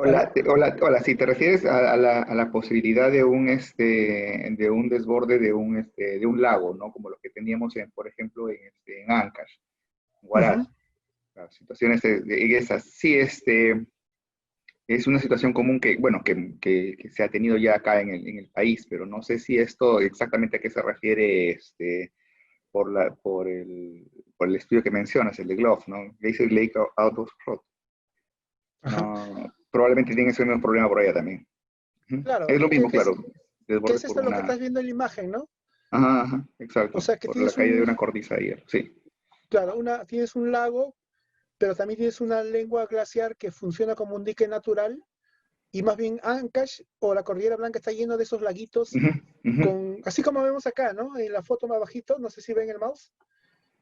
¿Aló? Hola, si te refieres a la posibilidad de un desborde de un lago, ¿no? Como lo que teníamos, por ejemplo, en Ancash, en Ujú. Huaraz, las situaciones de esas. Sí, es una situación común que, bueno, que se ha tenido ya acá en el país, pero no sé si esto exactamente a qué se refiere, por el estudio que mencionas, el de Glove, ¿no? Glacier Lake Out of Road. Ajá. No, probablemente tienen ese mismo problema por allá también. Ujú. Es Claro, lo mismo, claro, que desborde es por esto lo que una... estás viendo en la imagen, ¿no? Ajá, ajá, O exacto, sea, que por la tienes caída de un, una cornisa de hielo, sí. claro, tienes un lago, pero también tienes una lengua glaciar que funciona como un dique natural, y más bien Ancash o la Cordillera Blanca está lleno de esos laguitos, Ujú, ujú, así como vemos acá, ¿no? En la foto más bajito, no sé si ven el mouse,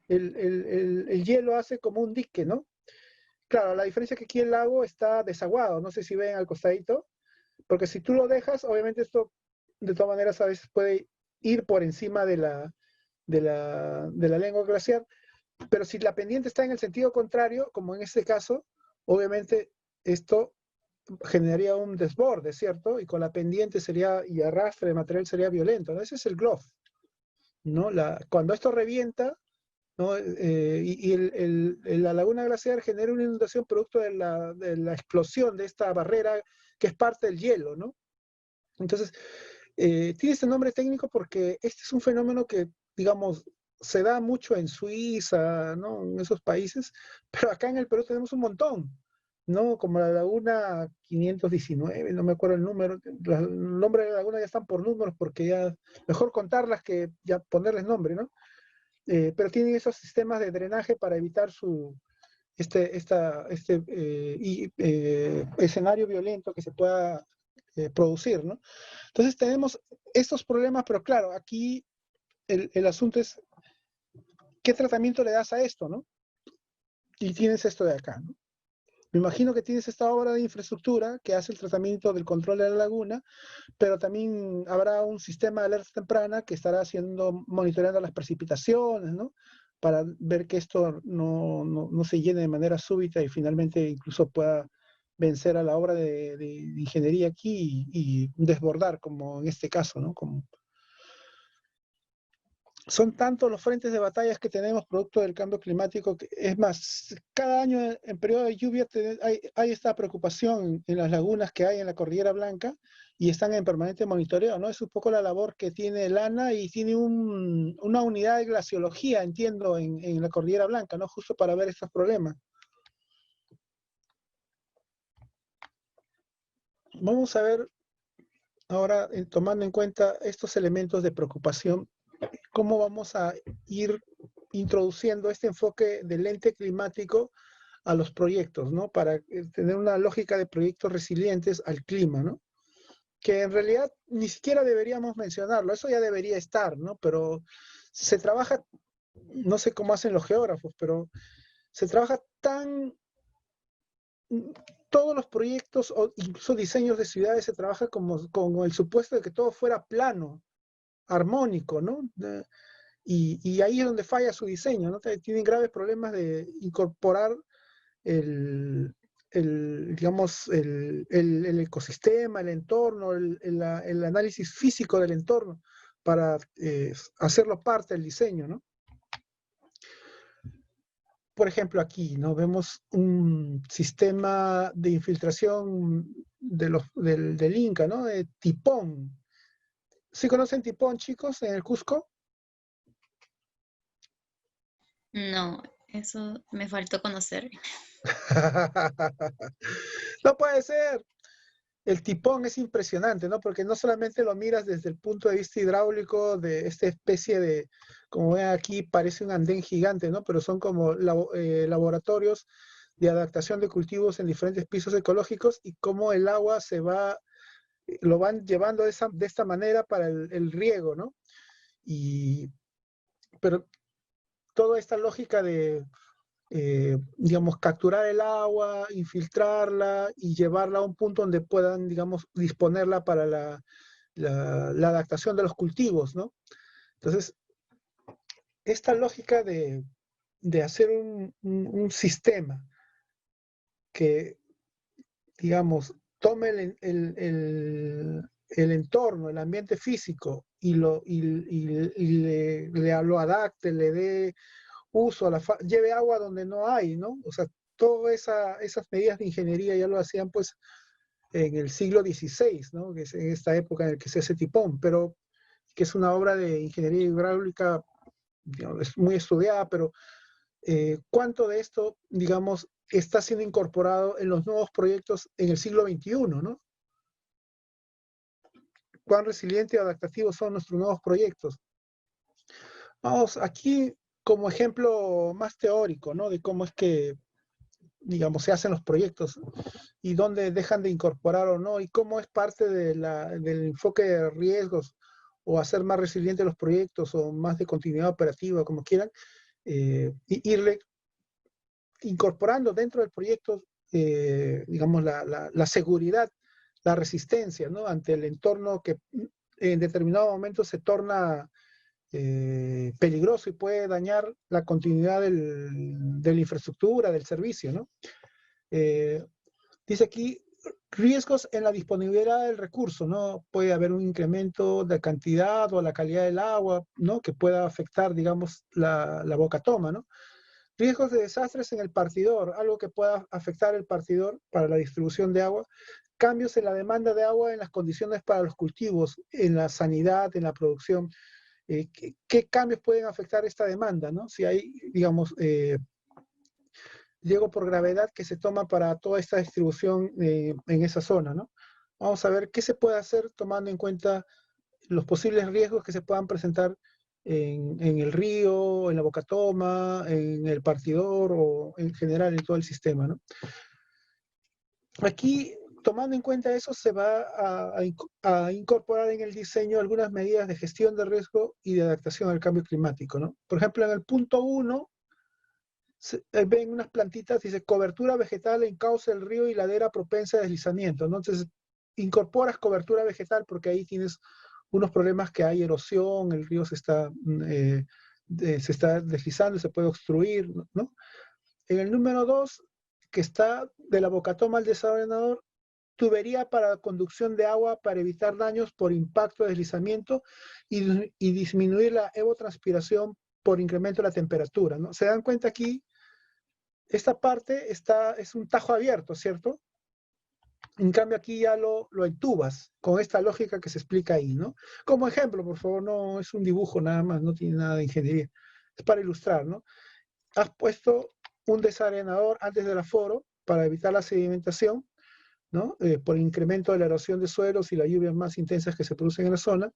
el hielo hace como un dique, ¿no? Claro, la diferencia es que aquí el lago está desaguado, no sé si ven al costadito, porque si tú lo dejas, obviamente esto de todas maneras a veces puede ir por encima de la lengua glaciar, pero si la pendiente está en el sentido contrario, como en este caso, obviamente esto generaría un desborde, ¿cierto? Y con la pendiente y arrastre de material sería violento, ¿no? Ese es el glove, ¿no? Cuando esto revienta, ¿no? La laguna glaciar genera una inundación producto de la explosión de esta barrera que es parte del hielo, ¿no? Entonces, tiene este nombre técnico porque este es un fenómeno que, digamos, se da mucho en Suiza, ¿no? En esos países, pero acá en el Perú tenemos un montón, ¿no? Como la laguna 519, no me acuerdo el número, el nombre de la laguna ya están por números porque ya, mejor contarlas que ya ponerles nombre, ¿no? Pero tienen esos sistemas de drenaje para evitar este escenario violento que se pueda producir, ¿no? Entonces tenemos estos problemas, pero claro, aquí el asunto es qué tratamiento le das a esto, ¿no? Y tienes esto de acá, ¿no? Me imagino que tienes esta obra de infraestructura que hace el tratamiento del control de la laguna, pero también habrá un sistema de alerta temprana que estará monitoreando las precipitaciones, ¿no? Para ver que esto no se llene de manera súbita y finalmente incluso pueda vencer a la obra de ingeniería aquí y desbordar, como en este caso, ¿no? Son tantos los frentes de batallas que tenemos producto del cambio climático que, es más, cada año en periodo de lluvia hay esta preocupación en las lagunas que hay en la Cordillera Blanca y están en permanente monitoreo, ¿no? Es un poco la labor que tiene el ANA y tiene una unidad de glaciología, entiendo, en la Cordillera Blanca, ¿no? Justo para ver estos problemas. Vamos a ver ahora, tomando en cuenta estos elementos de preocupación, cómo vamos a ir introduciendo este enfoque del lente climático a los proyectos, ¿no? Para tener una lógica de proyectos resilientes al clima, ¿no? Que en realidad ni siquiera deberíamos mencionarlo, eso ya debería estar, ¿no? Pero se trabaja, no sé cómo hacen los geógrafos, pero se trabaja todos los proyectos o incluso diseños de ciudades se trabaja como el supuesto de que todo fuera plano, armónico, ¿no? Y ahí es donde falla su diseño, ¿no? Tienen graves problemas de incorporar digamos, el ecosistema, el entorno, el análisis físico del entorno para hacerlo parte del diseño, ¿no? Por ejemplo, aquí, ¿no? Vemos un sistema de infiltración del Inca, ¿no? De Tipón. ¿Sí conocen Tipón, chicos, en el Cusco? No, eso me faltó conocer. No puede ser. El tipón es impresionante, ¿no? Porque no solamente lo miras desde el punto de vista hidráulico de esta especie de, como ven aquí, parece un andén gigante, ¿no? Pero son como laboratorios de adaptación de cultivos en diferentes pisos ecológicos y cómo el agua lo van llevando de esta manera para el riego, ¿no? Pero toda esta lógica de digamos, capturar el agua, infiltrarla y llevarla a un punto donde puedan, digamos, disponerla para la adaptación de los cultivos, ¿no? Entonces, esta lógica de hacer un sistema que, digamos, tome el entorno, el ambiente físico y lo adapte, le dé uso, lleve agua donde no hay, ¿no? O sea, todas esas medidas de ingeniería ya lo hacían pues en el siglo XVI, ¿no? Que es en esta época en la que se hace Tipón, pero que es una obra de ingeniería hidráulica, digamos, es muy estudiada, pero ¿cuánto de esto, digamos, está siendo incorporado en los nuevos proyectos en el siglo XXI, ¿no? ¿Cuán resilientes y adaptativos son nuestros nuevos proyectos? Vamos, aquí como ejemplo más teórico, ¿no? De cómo es que, digamos, se hacen los proyectos y dónde dejan de incorporar o no, y cómo es parte del enfoque de riesgos o hacer más resilientes los proyectos o más de continuidad operativa, como quieran, irle incorporando dentro del proyecto, digamos, la seguridad, la resistencia, ¿no? Ante el entorno que en determinado momento se torna peligroso y puede dañar la continuidad de la infraestructura, del servicio, ¿no? Dice aquí, riesgos en la disponibilidad del recurso, ¿no? Puede haber un incremento de cantidad o la calidad del agua, ¿no? Que pueda afectar, digamos, la boca toma, ¿no? Riesgos de desastres en el partidor, algo que pueda afectar el partidor para la distribución de agua. Cambios en la demanda de agua en las condiciones para los cultivos, en la sanidad, en la producción. ¿Qué cambios pueden afectar esta demanda, ¿no? Si hay, digamos, riesgo por gravedad que se toma para toda esta distribución en esa zona, ¿no? Vamos a ver qué se puede hacer tomando en cuenta los posibles riesgos que se puedan presentar en el río, en la boca toma, en el partidor o en general en todo el sistema, ¿no? Aquí, tomando en cuenta eso, se va a incorporar en el diseño algunas medidas de gestión de riesgo y de adaptación al cambio climático, ¿no? Por ejemplo, en el punto 1, ven unas plantitas, dice cobertura vegetal en cauce del río y ladera propensa a deslizamiento, ¿no? Entonces, incorporas cobertura vegetal porque ahí tienes unos problemas que hay erosión, el río se está deslizando y se puede obstruir, ¿no? En el número 2, que está de la bocatoma al desalenador, tubería para conducción de agua para evitar daños por impacto de deslizamiento y disminuir la evotranspiración por incremento de la temperatura, ¿no? Se dan cuenta aquí, esta parte es un tajo abierto, ¿cierto? En cambio aquí ya lo entubas, con esta lógica que se explica ahí, ¿no? Como ejemplo, por favor, no es un dibujo nada más, no tiene nada de ingeniería. Es para ilustrar, ¿no? Has puesto un desarenador antes del aforo para evitar la sedimentación, ¿no? Por incremento de la erosión de suelos y las lluvias más intensas que se producen en la zona.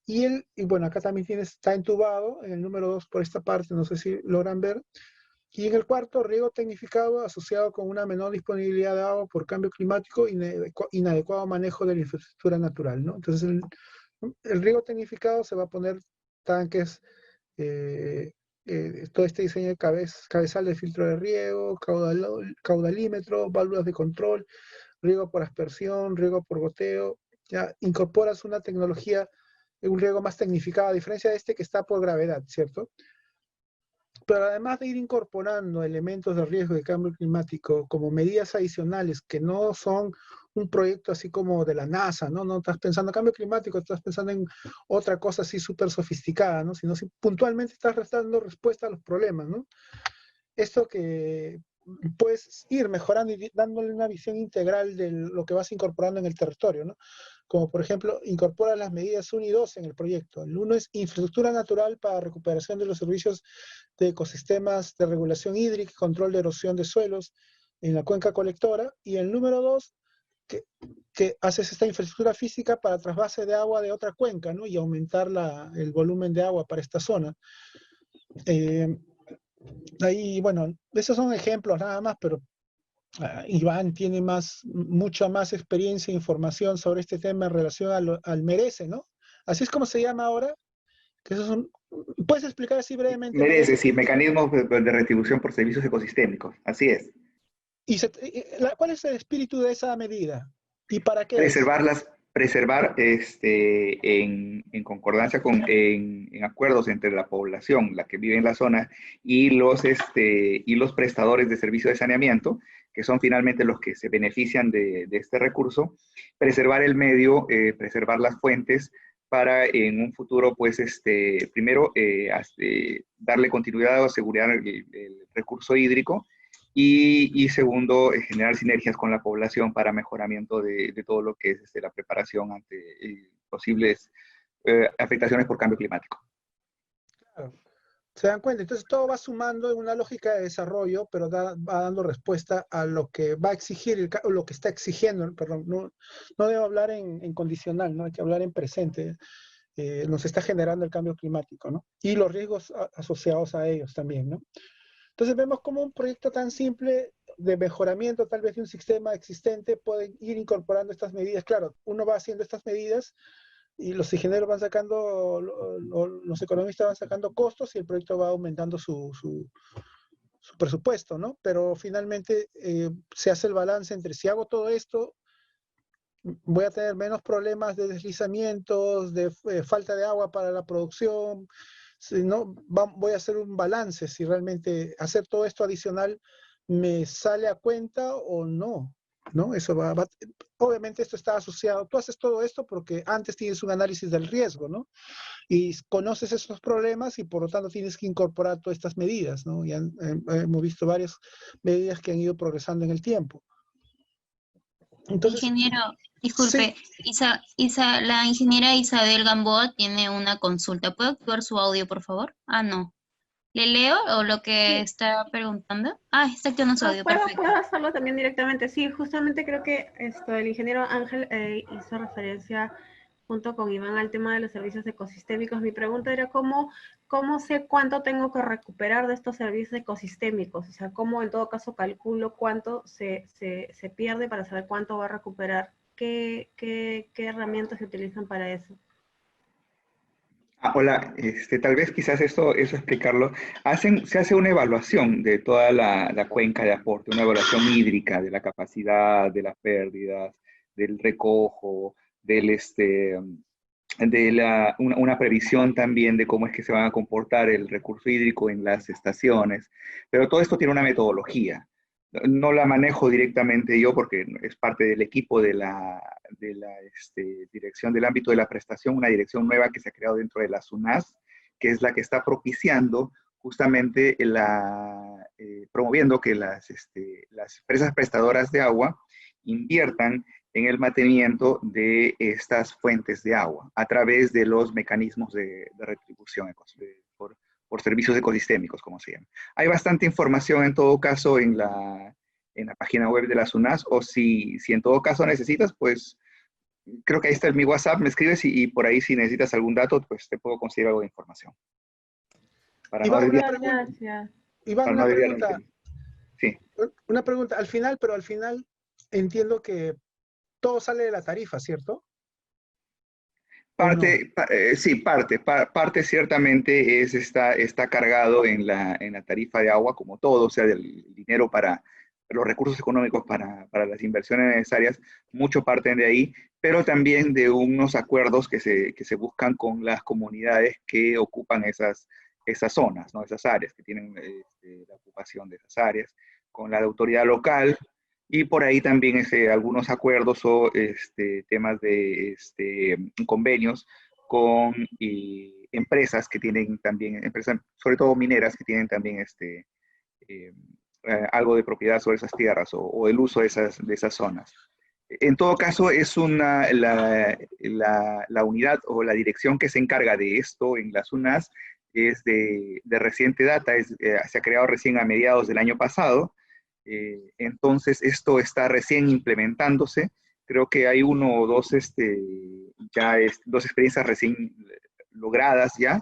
Y bueno, acá también está entubado, en el número 2 por esta parte, no sé si logran ver. Y en el cuarto, riego tecnificado asociado con una menor disponibilidad de agua por cambio climático y inadecuado manejo de la infraestructura natural, ¿no? Entonces, el riego tecnificado se va a poner tanques, todo este diseño de cabezal de filtro de riego, caudalímetro, válvulas de control, riego por aspersión, riego por goteo. Ya incorporas una tecnología, un riego más tecnificado, a diferencia de este que está por gravedad, ¿cierto? Pero además de ir incorporando elementos de riesgo de cambio climático como medidas adicionales que no son un proyecto así como de la NASA, ¿no? No estás pensando en cambio climático, estás pensando en otra cosa así súper sofisticada, ¿no? Sino si puntualmente estás dando respuesta a los problemas, ¿no? Esto que puedes ir mejorando y dándole una visión integral de lo que vas incorporando en el territorio, ¿no? Como por ejemplo, incorpora las medidas 1 y 2 en el proyecto. El 1 es infraestructura natural para recuperación de los servicios de ecosistemas de regulación hídrica, control de erosión de suelos en la cuenca colectora. Y el número 2, que haces esta infraestructura física para trasvase de agua de otra cuenca, ¿no? Y aumentar el volumen de agua para esta zona. Ahí, bueno, esos son ejemplos nada más, pero Iván tiene mucha más experiencia e información sobre este tema en relación al Merece, ¿no? Así es como se llama ahora. Que esos son, ¿puedes explicar así brevemente? Merece, sí, mecanismos de retribución por servicios ecosistémicos, así es. ¿Cuál es el espíritu de esa medida? ¿Y para qué es? Preservar en concordancia en acuerdos entre la población, la que vive en la zona, y los prestadores de servicio de saneamiento, que son finalmente los que se benefician de este recurso, preservar el medio, preservar las fuentes, para en un futuro, pues, primero, darle continuidad o asegurar el recurso hídrico, y segundo, generar sinergias con la población para mejoramiento de todo lo que es la preparación ante posibles afectaciones por cambio climático. Claro. ¿Se dan cuenta? Entonces todo va sumando en una lógica de desarrollo, pero va dando respuesta a lo que va a exigir, lo que está exigiendo, perdón, no debo hablar en condicional, ¿no? Hay que hablar en presente. Nos está generando el cambio climático, ¿no? Y los riesgos asociados a ellos también, ¿no? Entonces vemos como un proyecto tan simple de mejoramiento tal vez de un sistema existente puede ir incorporando estas medidas. Claro, uno va haciendo estas medidas y los ingenieros van sacando, los economistas van sacando costos y el proyecto va aumentando su presupuesto, ¿no? Pero finalmente se hace el balance entre si hago todo esto, voy a tener menos problemas de deslizamientos, de falta de agua para la producción, si no, voy a hacer un balance si realmente hacer todo esto adicional me sale a cuenta o no, ¿no? Eso obviamente esto está asociado, tú haces todo esto porque antes tienes un análisis del riesgo, ¿no? Y conoces esos problemas y por lo tanto tienes que incorporar todas estas medidas, ¿no? Y hemos visto varias medidas que han ido progresando en el tiempo. Entonces, Ingeniero, sí, disculpe, la ingeniera Isabel Gamboa tiene una consulta. ¿Puedo activar su audio, por favor? Ah, no. ¿Le leo o lo que Sí. está preguntando? Ah, está activando su No, audio, puedo perfecto. hacerlo también directamente. Sí, justamente creo que el ingeniero Ángel hizo referencia junto con Iván al tema de los servicios ecosistémicos. Mi pregunta era cómo sé cuánto tengo que recuperar de estos servicios ecosistémicos. O sea, cómo en todo caso calculo cuánto se pierde para saber cuánto va a recuperar. ¿Qué herramientas se utilizan para eso? Hola, tal vez quizás eso explicarlo. Se hace una evaluación de toda la cuenca de aporte, una evaluación hídrica de la capacidad, de las pérdidas, del recojo, una previsión también de cómo es que se van a comportar el recurso hídrico en las estaciones. Pero todo esto tiene una metodología. No la manejo directamente yo porque es parte del equipo de la dirección del ámbito de la prestación, una dirección nueva que se ha creado dentro de la SUNAS, que es la que está propiciando justamente promoviendo que las empresas prestadoras de agua inviertan en el mantenimiento de estas fuentes de agua a través de los mecanismos de retribución por servicios ecosistémicos, como se llama. Hay bastante información en todo caso en la página web de la SUNAS, o si en todo caso necesitas, pues creo que ahí está mi WhatsApp, me escribes y por ahí si necesitas algún dato, pues te puedo conseguir algo de información. Para no Iván, desviar, Gracias. Iván, para no desviar el tema. Sí. una pregunta, al final entiendo que todo sale de la tarifa, ¿cierto? ¿O no? Sí, parte ciertamente está cargado en la tarifa de agua, como todo, o sea, del dinero para los recursos económicos para las inversiones necesarias, mucho parten de ahí, pero también de unos acuerdos que se buscan con las comunidades que ocupan esas zonas, ¿no? Esas áreas, que tienen la ocupación de esas áreas, con la autoridad local. Y por ahí también algunos acuerdos o temas de convenios con empresas que tienen también, empresas sobre todo mineras, que tienen también algo de propiedad sobre esas tierras o el uso de esas zonas. En todo caso, es la unidad o la dirección que se encarga de esto en las UNAS es de reciente data, se ha creado recién a mediados del año pasado. Entonces, esto está recién implementándose. Creo que hay uno o dos, dos experiencias recién logradas ya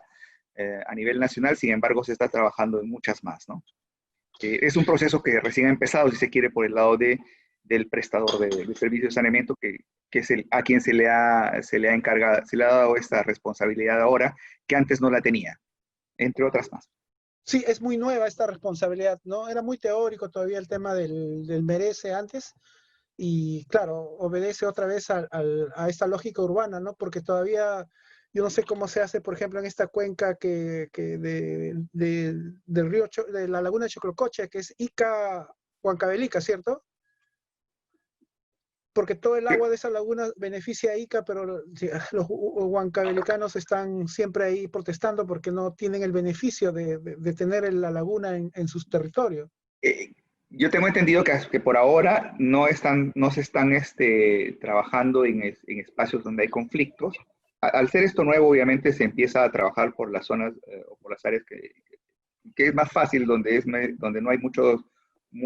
a nivel nacional. Sin embargo, se está trabajando en muchas más, ¿no? Es un proceso que recién ha empezado, si se quiere, por el lado del prestador de servicios de saneamiento, que es a quien se le ha encargado, se le ha dado esta responsabilidad ahora, que antes no la tenía, entre otras más. Sí, es muy nueva esta responsabilidad, ¿no? Era muy teórico todavía el tema del merece antes y claro, obedece otra vez a esta lógica urbana, ¿no? Porque todavía yo no sé cómo se hace, por ejemplo, en esta cuenca del río, de la laguna de Choclocoche, que es Ica Huancavelica, ¿cierto? Porque todo el agua de esa laguna beneficia a Ica, pero los huancavelicanos están siempre ahí protestando porque no tienen el beneficio de tener la laguna en sus territorios. Yo tengo entendido que por ahora no se están trabajando en espacios donde hay conflictos. Al ser esto nuevo, obviamente se empieza a trabajar por las zonas o por las áreas que es más fácil, donde no hay muchos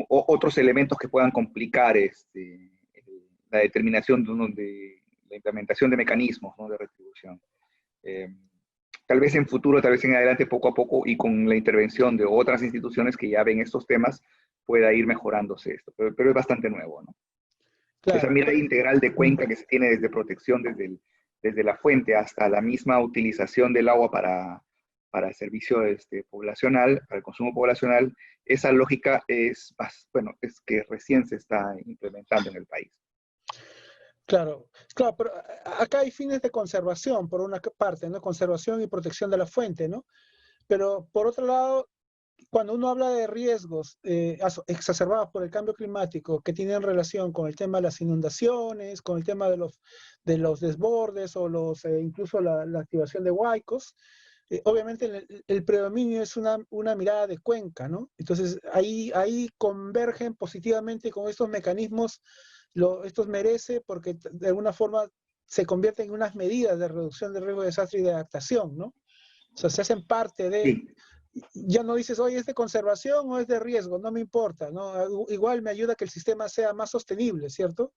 otros elementos que puedan complicar la determinación de la implementación de mecanismos, ¿no?, de retribución. Tal vez en futuro, tal vez en adelante, poco a poco, y con la intervención de otras instituciones que ya ven estos temas, pueda ir mejorándose esto, pero es bastante nuevo, ¿no? Claro. Esa mirada integral de cuenca que se tiene desde protección, desde la fuente hasta la misma utilización del agua para el servicio poblacional, para el consumo poblacional, esa lógica es que recién se está implementando en el país. Claro, pero acá hay fines de conservación, por una parte, ¿no? Conservación y protección de la fuente, ¿no? Pero por otro lado, cuando uno habla de riesgos exacerbados por el cambio climático que tienen relación con el tema de las inundaciones, con el tema de los desbordes o incluso la activación de huaicos, obviamente el predominio es una mirada de cuenca, ¿no? Entonces ahí convergen positivamente con estos mecanismos. Estos merece porque de alguna forma se convierten en unas medidas de reducción de riesgo de desastre y de adaptación, ¿no? O sea, se hacen parte de... Sí. Ya no dices, oye, ¿es de conservación o es de riesgo? No me importa, ¿no? Igual me ayuda a que el sistema sea más sostenible, ¿cierto?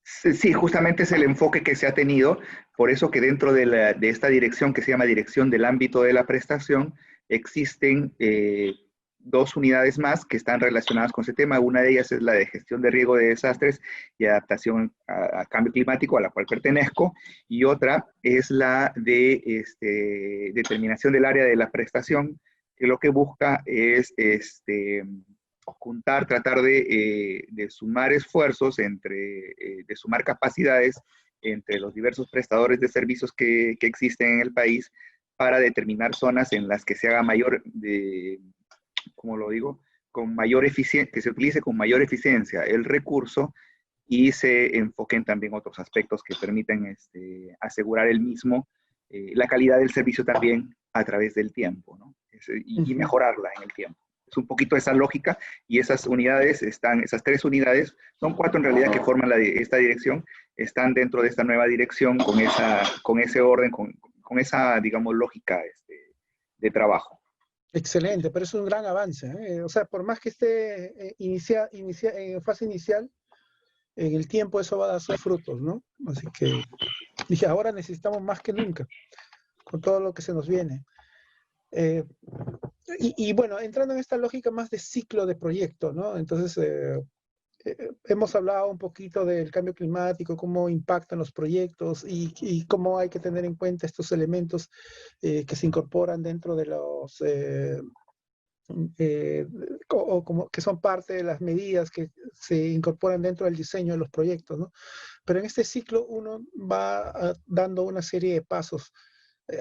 Sí, justamente es el enfoque que se ha tenido, por eso que dentro de esta dirección que se llama Dirección del Ámbito de la Prestación, existen dos unidades más que están relacionadas con ese tema. Una de ellas es la de gestión de riesgo de desastres y adaptación a cambio climático, a la cual pertenezco, y otra es la de determinación del área de la prestación, que lo que busca es tratar de sumar esfuerzos, de sumar capacidades entre los diversos prestadores de servicios que existen en el país para determinar zonas en las que se haga como lo digo, con mayor eficiencia, que se utilice con mayor eficiencia el recurso y se enfoquen también otros aspectos que permiten asegurar la calidad del servicio también a través del tiempo, ¿no? Y mejorarla en el tiempo. Es un poquito esa lógica, y esas tres unidades, son 4 en realidad que forman esta dirección, están dentro de esta nueva dirección con ese orden, con esa, digamos, lógica de trabajo. Excelente, pero es un gran avance, ¿eh? O sea, por más que esté en fase inicial, en el tiempo eso va a dar sus frutos, ¿no? Así que dije, ahora necesitamos más que nunca, con todo lo que se nos viene. Y bueno, entrando en esta lógica más de ciclo de proyecto, ¿no? Entonces, hemos hablado un poquito del cambio climático, cómo impactan los proyectos y cómo hay que tener en cuenta estos elementos que se incorporan dentro de los... como que son parte de las medidas que se incorporan dentro del diseño de los proyectos, ¿no? Pero en este ciclo uno va dando una serie de pasos.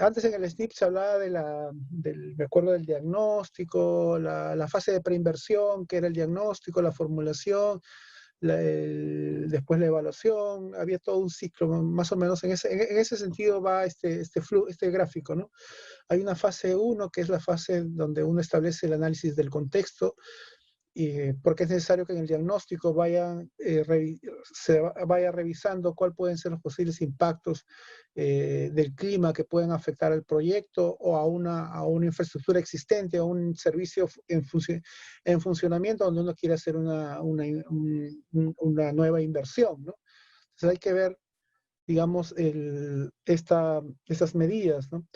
Antes en el SNIP se hablaba me acuerdo del diagnóstico, la fase de preinversión, que era el diagnóstico, la formulación, después la evaluación, había todo un ciclo, más o menos en ese sentido va este gráfico, ¿no? Hay una fase 1, que es la fase donde uno establece el análisis del contexto, porque es necesario que en el diagnóstico se vaya revisando cuáles pueden ser los posibles impactos del clima que pueden afectar al proyecto o a una infraestructura existente, a un servicio en funcionamiento donde uno quiere hacer una nueva inversión, ¿no? Entonces hay que ver, digamos, estas medidas, ¿no?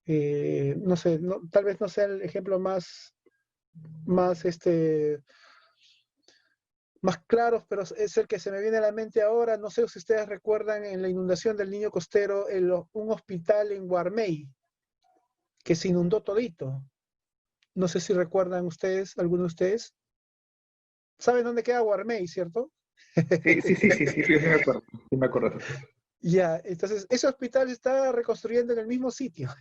No sé, tal vez no sea el ejemplo más claros, pero es el que se me viene a la mente ahora. No sé si ustedes recuerdan en la inundación del Niño Costero, un hospital en Guarmey, que se inundó todito. No sé si recuerdan ustedes, alguno de ustedes. ¿Saben dónde queda Guarmey, cierto? Sí, sí me acuerdo. Ya, entonces ese hospital se está reconstruyendo en el mismo sitio.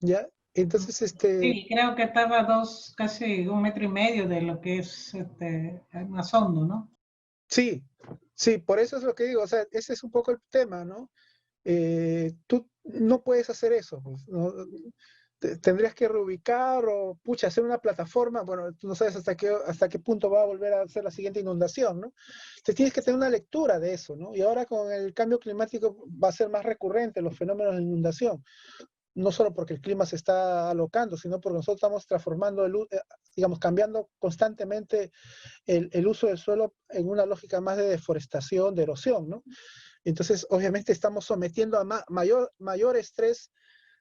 ¿Ya? Entonces, Sí, creo que estaba casi 1,5 metros de lo que es más hondo, ¿no? sí, sí, por eso es lo que digo, o sea, ese es un poco el tema, ¿no? Tú no puedes hacer eso, pues, ¿no? Tendrías que reubicar o, pucha, hacer una plataforma, bueno, tú no sabes hasta qué punto va a volver a ser la siguiente inundación, ¿no? Te tienes que tener una lectura de eso, ¿no? Y ahora con el cambio climático va a ser más recurrente los fenómenos de inundación, no solo porque el clima se está alocando, sino porque nosotros estamos transformando, digamos, cambiando constantemente el uso del suelo en una lógica más de deforestación, de erosión, ¿no? Entonces, obviamente estamos sometiendo a mayor estrés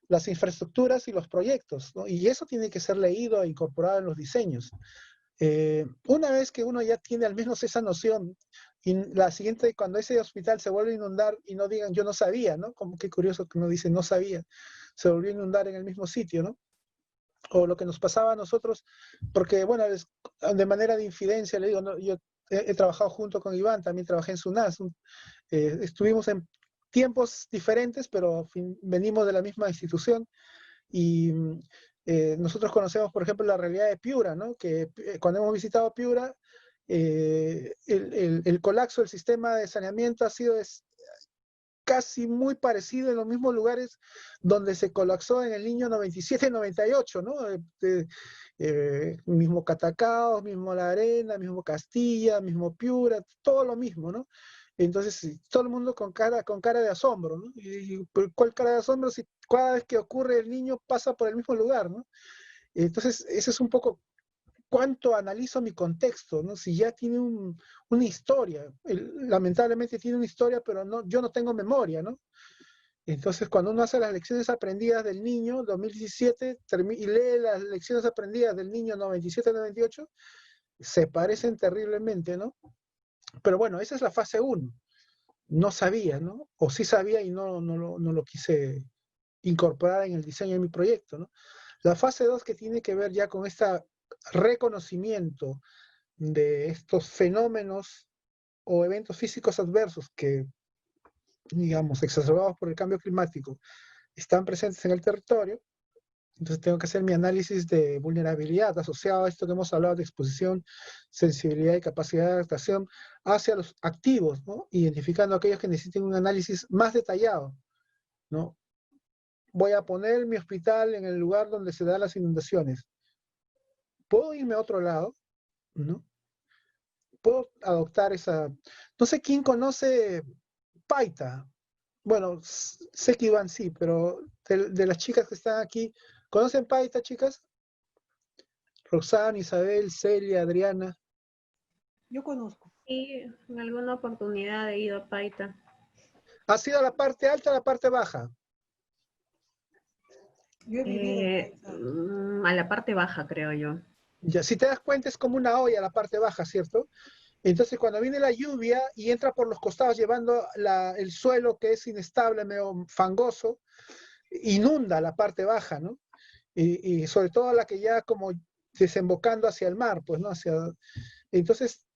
las infraestructuras y los proyectos, ¿no? Y eso tiene que ser leído e incorporado en los diseños. Una vez que uno ya tiene al menos esa noción, y la siguiente, cuando ese hospital se vuelve a inundar y no digan yo no sabía, ¿no? Como qué curioso que uno dice no sabía, se volvió a inundar en el mismo sitio, ¿no? O lo que nos pasaba a nosotros, porque bueno, de manera de infidencia le digo, ¿no? Yo he trabajado junto con Iván, también trabajé en SUNAS, estuvimos en tiempos diferentes, pero venimos de la misma institución y nosotros conocemos, por ejemplo, la realidad de Piura, ¿no? Que cuando hemos visitado Piura, el colapso del sistema de saneamiento ha sido casi muy parecido en los mismos lugares donde se colapsó en el Niño 97-98, ¿no? Mismo Catacaos, mismo La Arena, mismo Castilla, mismo Piura, todo lo mismo, ¿no? Entonces, todo el mundo con cara de asombro, ¿no? ¿Cuál cara de asombro si cada vez que ocurre el Niño pasa por el mismo lugar, ¿no? Entonces, ese es un poco cuánto analizo mi contexto, ¿no? Si ya tiene una historia, lamentablemente tiene una historia, pero no, yo no tengo memoria, ¿no? Entonces, cuando uno hace las lecciones aprendidas del niño 2017 y lee las lecciones aprendidas del niño 97-98, se parecen terriblemente, ¿no? Pero bueno, esa es la fase 1. No sabía, ¿no? O sí sabía y no lo quise incorporar en el diseño de mi proyecto, ¿no? La fase 2 que tiene que ver ya con este reconocimiento de estos fenómenos o eventos físicos adversos que, digamos, exacerbados por el cambio climático, están presentes en el territorio. Entonces tengo que hacer mi análisis de vulnerabilidad asociado a esto que hemos hablado de exposición, sensibilidad y capacidad de adaptación hacia los activos, ¿no? Identificando aquellos que necesiten un análisis más detallado, ¿no? Voy a poner mi hospital en el lugar donde se dan las inundaciones. ¿Puedo irme a otro lado? ¿No? ¿Puedo adoptar esa? No sé quién conoce Paita. Bueno, sé que Iván sí, pero de las chicas que están aquí, ¿conocen Paita, chicas? Roxana, Isabel, Celia, Adriana. Yo conozco. Sí, en alguna oportunidad he ido a Paita. ¿Ha sido la parte alta o la parte baja? Yo he vivido en Paisa. A la parte baja, creo yo. Ya, si te das cuenta, es como una olla la parte baja, ¿cierto? Entonces, cuando viene la lluvia y entra por los costados llevando el suelo que es inestable, medio fangoso, inunda la parte baja, ¿no? Y sobre todo la que ya como desembocando hacia el mar, pues, ¿no? Entonces,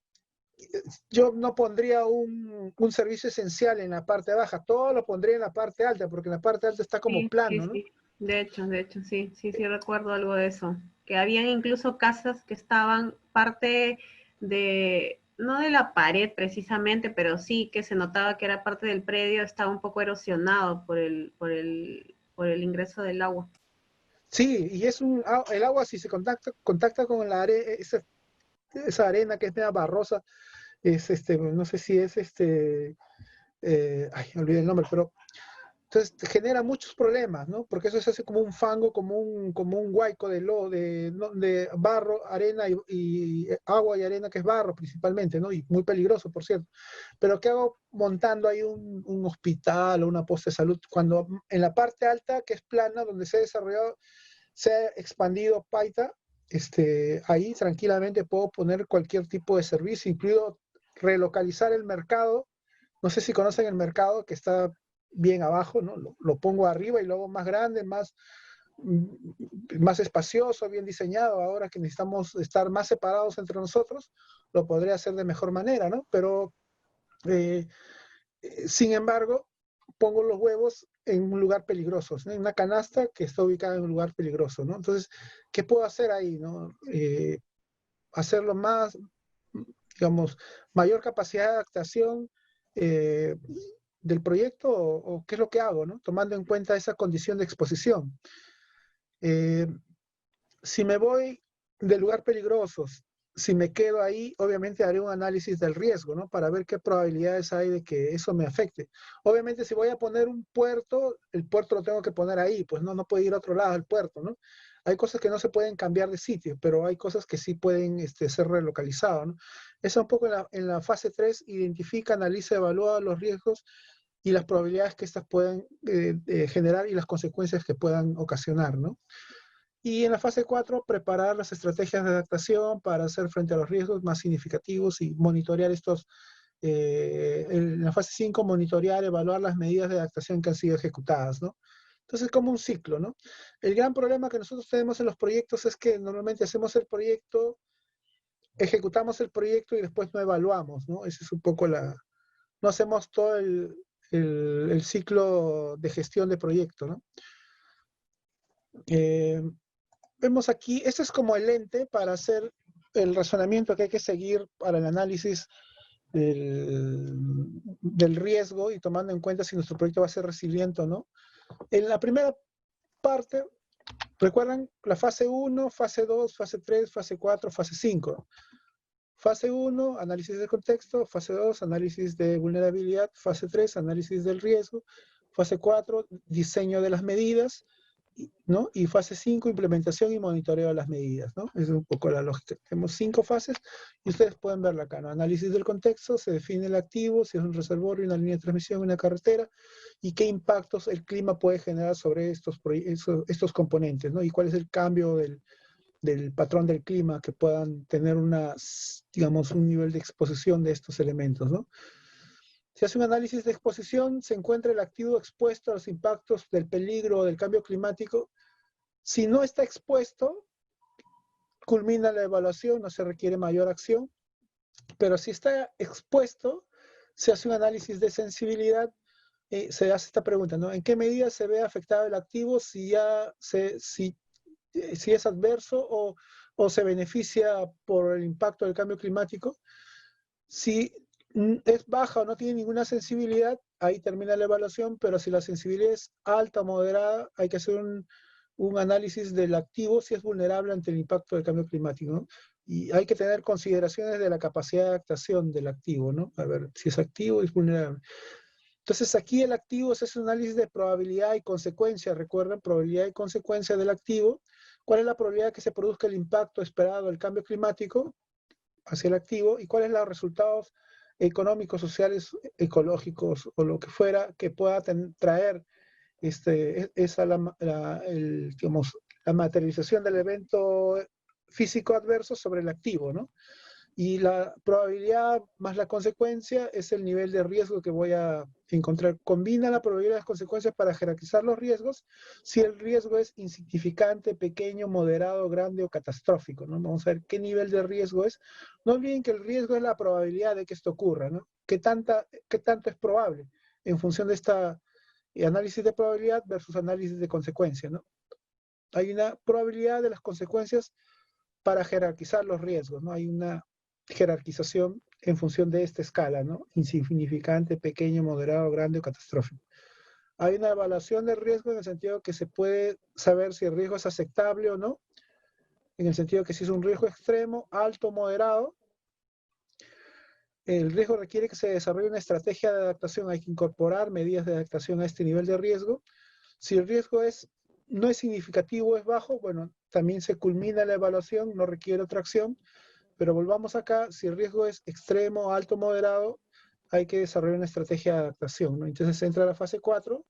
yo no pondría un servicio esencial en la parte baja, todo lo pondría en la parte alta, porque en la parte alta está como Sí, plano, sí, ¿no? sí. De hecho, sí recuerdo algo de eso. Que habían incluso casas que estaban parte de, no de la pared precisamente, pero sí que se notaba que era parte del predio, estaba un poco erosionado por el ingreso del agua. Sí, y el agua si se contacta con la esa arena que es media barrosa, es no sé si es olvidé el nombre, pero entonces te genera muchos problemas, ¿no? Porque eso se hace como un fango, como un huaico de barro, arena y agua y arena, que es barro principalmente, ¿no? Y muy peligroso, por cierto. Pero ¿qué hago montando ahí un hospital o una posta de salud cuando en la parte alta, que es plana, donde se ha desarrollado, se ha expandido Paita, ahí tranquilamente puedo poner cualquier tipo de servicio, incluido relocalizar el mercado. No sé si conocen el mercado que está bien abajo, ¿no? Lo pongo arriba y luego más grande, más espacioso, bien diseñado. Ahora que necesitamos estar más separados entre nosotros, lo podría hacer de mejor manera, ¿no? Pero, sin embargo, pongo los huevos en un lugar peligroso, ¿no? En una canasta que está ubicada en un lugar peligroso, ¿no? Entonces, ¿qué puedo hacer ahí, no? Hacerlo más, digamos, mayor capacidad de adaptación eh, del proyecto o qué es lo que hago, ¿no? Tomando en cuenta esa condición de exposición. Si me voy de lugar peligroso, si me quedo ahí, obviamente haré un análisis del riesgo, ¿no? Para ver qué probabilidades hay de que eso me afecte. Obviamente, si voy a poner un puerto, el puerto lo tengo que poner ahí, pues no puede ir a otro lado del puerto, ¿no? Hay cosas que no se pueden cambiar de sitio, pero hay cosas que sí pueden ser relocalizadas, ¿no? Eso un poco en la fase 3, identifica, analiza, evalúa los riesgos y las probabilidades que estas puedan generar y las consecuencias que puedan ocasionar, ¿no? Y en la fase 4, preparar las estrategias de adaptación para hacer frente a los riesgos más significativos y monitorear estos. En la fase 5, monitorear, evaluar las medidas de adaptación que han sido ejecutadas, ¿no? Entonces, como un ciclo, ¿no? El gran problema que nosotros tenemos en los proyectos es que normalmente hacemos el proyecto, ejecutamos el proyecto y después no evaluamos, ¿no? Ese es un poco no hacemos todo el ciclo de gestión de proyecto, ¿no? Vemos aquí, este es como el lente para hacer el razonamiento que hay que seguir para el análisis del riesgo y tomando en cuenta si nuestro proyecto va a ser resiliente o no. En la primera parte, recuerdan la fase 1, fase 2, fase 3, fase 4, fase 5. Fase 1, análisis del contexto. Fase 2, análisis de vulnerabilidad. Fase 3, análisis del riesgo. Fase 4, diseño de las medidas, ¿no? Y fase 5, implementación y monitoreo de las medidas, ¿no? Esa es un poco la lógica. Tenemos 5 fases y ustedes pueden verla acá, ¿no? Análisis del contexto, se define el activo, si es un reservorio, una línea de transmisión, una carretera, y qué impactos el clima puede generar sobre estos componentes, ¿no? Y cuál es el cambio del patrón del clima que puedan tener digamos, un nivel de exposición de estos elementos, ¿no? Si hace un análisis de exposición, se encuentra el activo expuesto a los impactos del peligro o del cambio climático. Si no está expuesto, culmina la evaluación, no se requiere mayor acción. Pero si está expuesto, se hace un análisis de sensibilidad y se hace esta pregunta, ¿no? ¿En qué medida se ve afectado el activo si es adverso o se beneficia por el impacto del cambio climático? Si es baja o no tiene ninguna sensibilidad, ahí termina la evaluación, pero si la sensibilidad es alta o moderada, hay que hacer un análisis del activo si es vulnerable ante el impacto del cambio climático, ¿no? Y hay que tener consideraciones de la capacidad de adaptación del activo, ¿no? A ver, si es activo, es vulnerable. Entonces aquí el activo es un análisis de probabilidad y consecuencia, recuerden, probabilidad y consecuencia del activo. ¿Cuál es la probabilidad que se produzca el impacto esperado del cambio climático hacia el activo y cuáles son los resultados económicos, sociales, ecológicos o lo que fuera que pueda traer digamos, la materialización del evento físico adverso sobre el activo, ¿no? Y la probabilidad más la consecuencia es el nivel de riesgo que voy a encontrar. Combina la probabilidad y las consecuencias para jerarquizar los riesgos si el riesgo es insignificante, pequeño, moderado, grande o catastrófico, ¿no? Vamos a ver qué nivel de riesgo es. No olviden que el riesgo es la probabilidad de que esto ocurra, ¿no? ¿Qué tanto es probable? En función de esta análisis de probabilidad versus análisis de consecuencia, ¿no? Hay una probabilidad de las consecuencias para jerarquizar los riesgos, ¿no? Hay una jerarquización en función de esta escala, ¿no? Insignificante, pequeño, moderado, grande o catastrófico. Hay una evaluación del riesgo en el sentido que se puede saber si el riesgo es aceptable o no, en el sentido que si es un riesgo extremo, alto, moderado. El riesgo requiere que se desarrolle una estrategia de adaptación, hay que incorporar medidas de adaptación a este nivel de riesgo. Si el riesgo no es significativo, es bajo, bueno, también se culmina la evaluación, no requiere otra acción. Pero volvamos acá, si el riesgo es extremo, alto, moderado, hay que desarrollar una estrategia de adaptación, ¿no? Entonces entra la fase 4,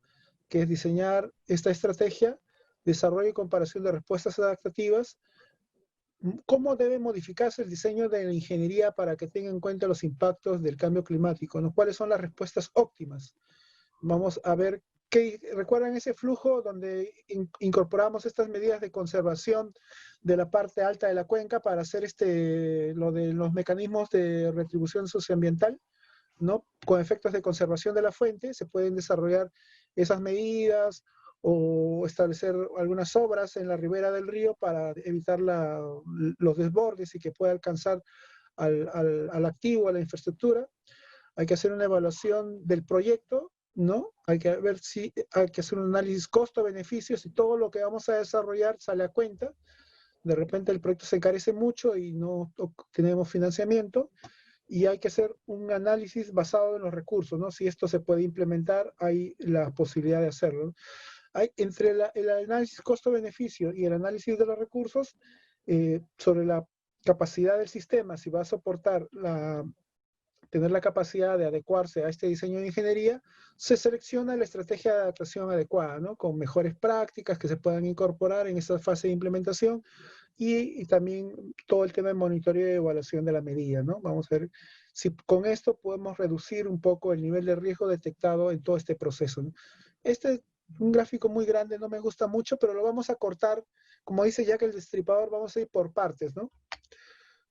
que es diseñar esta estrategia, desarrollo y comparación de respuestas adaptativas. ¿Cómo debe modificarse el diseño de la ingeniería para que tenga en cuenta los impactos del cambio climático, ¿no? ¿Cuáles son las respuestas óptimas? Vamos a ver, ¿recuerdan ese flujo donde incorporamos estas medidas de conservación de la parte alta de la cuenca para hacer lo de los mecanismos de retribución socioambiental, ¿no? Con efectos de conservación de la fuente, se pueden desarrollar esas medidas o establecer algunas obras en la ribera del río para evitar los desbordes y que pueda alcanzar al activo, a la infraestructura. Hay que hacer una evaluación del proyecto, ¿no? Hay que ver si hay que hacer un análisis costo-beneficio, si todo lo que vamos a desarrollar sale a cuenta. De repente el proyecto se encarece mucho y no tenemos financiamiento, y hay que hacer un análisis basado en los recursos, ¿no? Si esto se puede implementar, hay la posibilidad de hacerlo. Entre el análisis costo-beneficio y el análisis de los recursos, sobre la capacidad del sistema, si va a soportar tener la capacidad de adecuarse a este diseño de ingeniería, se selecciona la estrategia de adaptación adecuada, ¿no? Con mejores prácticas que se puedan incorporar en esta fase de implementación, y también todo el tema de monitoreo y evaluación de la medida, ¿no? Vamos a ver si con esto podemos reducir un poco el nivel de riesgo detectado en todo este proceso, ¿no? Este es un gráfico muy grande, no me gusta mucho, pero lo vamos a cortar, como dice Jack el Destripador, vamos a ir por partes, ¿no?